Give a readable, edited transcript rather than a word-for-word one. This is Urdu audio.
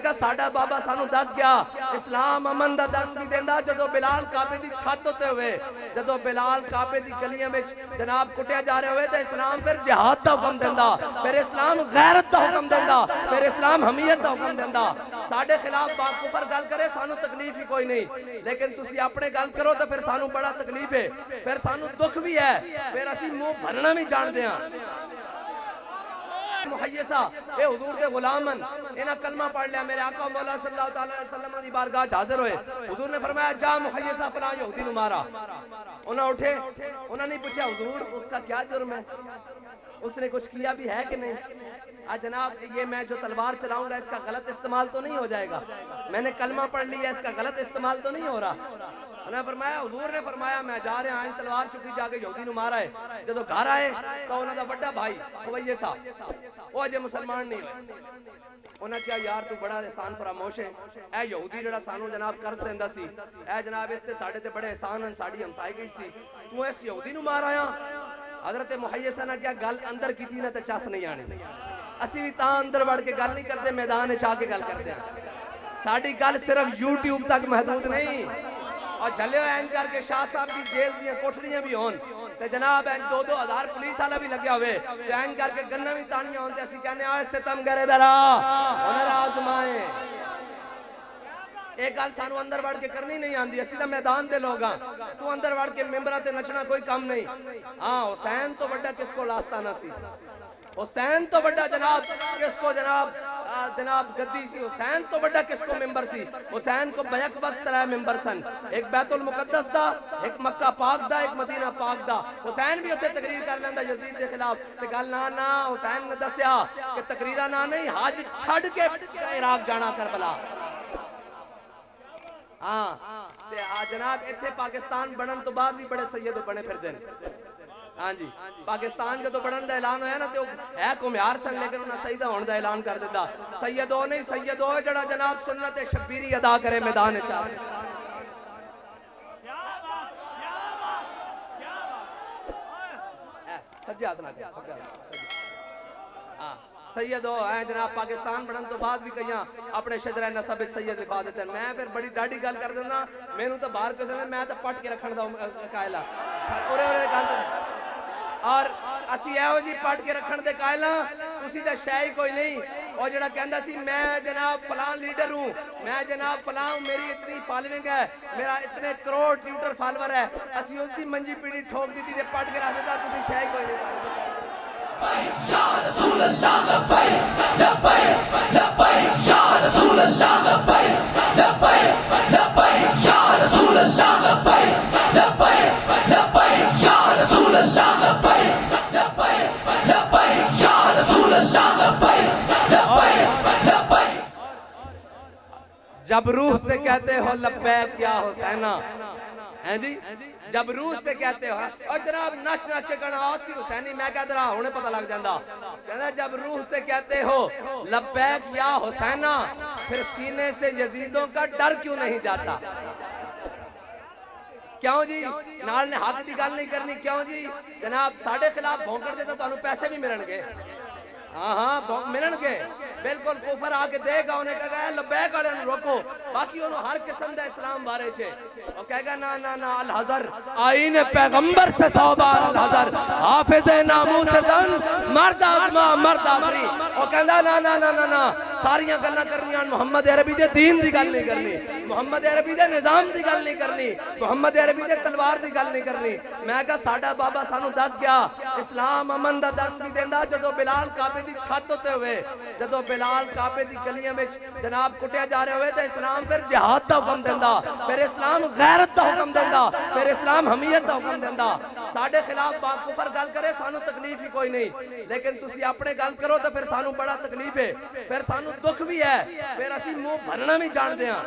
کہا ساڈا بابا سانو دس گیا اسلام امن دا درس بھی دیندا جدو بلال کعبے دی چھت ہوتے ہوئے جدو بلال کعبے دی گلیاں میں جناب کٹیا جا رہے ہوئے تو اسلام پھر جہاد دا حکم دیندا پھر اسلام غیرت دا حکم دیندا پھر اسلام حمیت دا حکم دیندا ساڈے خلاف باق کفر گل کرے سانو تکلیف ہی کوئی نہیں لیکن تسی اپنے گل کرو تو پھر سانو بڑا تکلیف ہے پھر سانو دکھ بھی ہے پھر اسی منہ بھرنا بھی جان دیاں محیصہ اے حضور دے غلامن انہاں کلمہ پڑھ لیا میرے آقا مولا صلی اللہ علیہ وسلم دی بارگاہ حاضر ہوئے حضور نے فرمایا جا محیصہ فلان یہودی نو مارا انہاں اٹھے انہاں نے پوچھا حضور اس کا کیا جرم ہے اس نے کچھ کیا بھی ہے کہ نہیں جناب یہ میں جو تلوار چلاؤں گا اس کا غلط استعمال تو نہیں ہو جائے گا میں نے کلمہ پڑھ لیا اس کا غلط استعمال تو نہیں ہو رہا انہوں نے فرمایا حضور نے فرمایا میں جا رہے ہیں تلوار چکی جا کے یہودی نو مارا ہے جدو گھر آئے تو انہوں دا بڑا بھائی خویسہ وہ اجے مسلمان نہیں ہوئے انہوں نے کیا یار تو بڑا احسان فراموش ہے اے یہودی جڑا سانو جناب قرض دیندا سی اے جناب اس تے ساڈے تے بڑے احسان ہیں ساڈی ہمسائے گئی سی تو اس یہودی نو مار آیا حضرت محیصہ نے کیا گل اندر کی تھی نہ تے چس نہیں آنی اسی بھی تاں اندر بڑھ کے گل نہیں کرتے میدان چاہ کے گل کرتے ہیں ساڈی گل صرف یوٹیوب تک محدود نہیں اور جھلے ہوئے کر کے شاہ صاحب کی جیل دیا کوٹھڑیاں بھی ہون تے جناب دو ہزار پولیس والا بھی لگیا ہوئے تے کر کے گنہ بھی تانیاں ہون تے اسی کہنے آئے ستم کرے درا انہیں آزمائیں ایک گل سانو اندر بڑھ کے کرنی نہیں آندی اسی دا میدان دے لوگاں تو اندر بڑھ کے ممبرہ تے نچنا کوئی کم نہیں ہاں حسین تو بڑا کس کو لاستانہ سی حسین تو بڑا جناب کس کو جناب گدی سی حسین تو بڑا کس کو ممبر سی حسین کو بیک وقت ترائے ممبر سن ایک بیت المقدس دا ایک مکہ پاک دا ایک مدینہ پاک دا حسین بھی اتھے تقریر کر لیندہ یزید دے خلاف تے گل نا حسین نے دسیا کہ تقریرہ نا نہیں حج چھڑ کے عراق جانا کربلا ہاں جناب اتھے پاکستان بڑھن تو بعد بھی بڑے سیدوں بنے پھر دن ہاں جی پاکستان جو تو بڑھن دا اعلان ہویا نا تو ہے کمیار سن لیکن انہاں سیدہ ہون دا اعلان کر دیتا سیدوں نہیں سیدوں جڑا جناب سنت شبیری ادا کرے میدان چاہ سجاد نہ سیدو ہیں جناب پاکستان بڑھن تو بعد بھی کہیاں اپنے شجرہ نصب سید لکھا دیتے ہیں میں پھر بڑی ڈاڑی گل کر دینا میں نے تو باہر کسے نے میں تو پٹ کے رکھن دا قائلہ اور اسی ہے ہو جی پٹ کے رکھن دے قائلہ اسی دا شاہی کوئی نہیں اور جڑا کہندہ سی میں جناب فلان لیڈر ہوں میں جناب فلان میری اتنی فالونگ ہے میرا اتنے کروڑ ٹویٹر فالور ہے اسی اس دی منجی پیڑی ٹھوک دیتی دے پٹ کے رکھ دیتا تو دی شاہی کوئی نہیں یا رسول اللہ لبیک لبیک لبیک یا رسول اللہ لبیک لبیک لبیک یا رسول اللہ لبیک لبیک لبیک یا رسول اللہ لبیک لبیک لبیک یا رسول اللہ لبیک لبیک لبیک جب روح سے کہتے ہو لبیک یا حسینہ ہیں جی جب روح سے کہتے ہو اور جناب نچ نچ کے کہنا آسی حسینی میں کہہ رہا ہونے پتہ لگ جاندہ کہنا جب روح سے کہتے ہو لبیک یا حسینہ پھر سینے سے یزیدوں کا ڈر کیوں نہیں جاتا کیوں جی نال نے حق دی گل نہیں کرنی کیوں جی جناب ساڑھے خلاف بھونکر دیتا تو انہوں پیسے بھی ملن گے ہاں ملن گے بالکل کفر آکے دے گا انہیں کہا گا لبیک آڑے انہوں روکو باقی انہوں ہر قسم دا اسلام بارے چھے اور کہہ گا نا نا نا الحضر آئین پیغمبر سے صحبار الحضر حافظ ناموس دن مرد آزما مرد آفری اور کہندہ نا نا نا نا نا ساریاں گلنا کرنی محمد عربی دے دین دی گل نہیں کرنی محمد عربی دے نظام دی گل نہیں کرنی محمد عربی دے تلوار دی گل نہیں کرنی میں کہا ساڑھا بابا سانو دس گیا اسلام امن دا دس بھی دیندہ جدو بلال کعبے دی چھت ہوتے ہوئے جدو بلال کعبے دی گلیاں میں جناب کٹیا جا رہے ہوئے تو اسلام پھر جہاد دا حکم دیندہ پھر اسلام غیرت دا حکم دیندہ پھر اسلام حمیت دا حکم دیندہ ساڑھے خلاف باق کفر گل کرے سانو تکلیف ہی کوئی نہیں لیکن تسی اپنے گل کرو تو پھر سانو بڑا تکلیف ہے پھر سانو دکھ بھی ہے پھر اسی منہ بھرنا بھی جان دیاں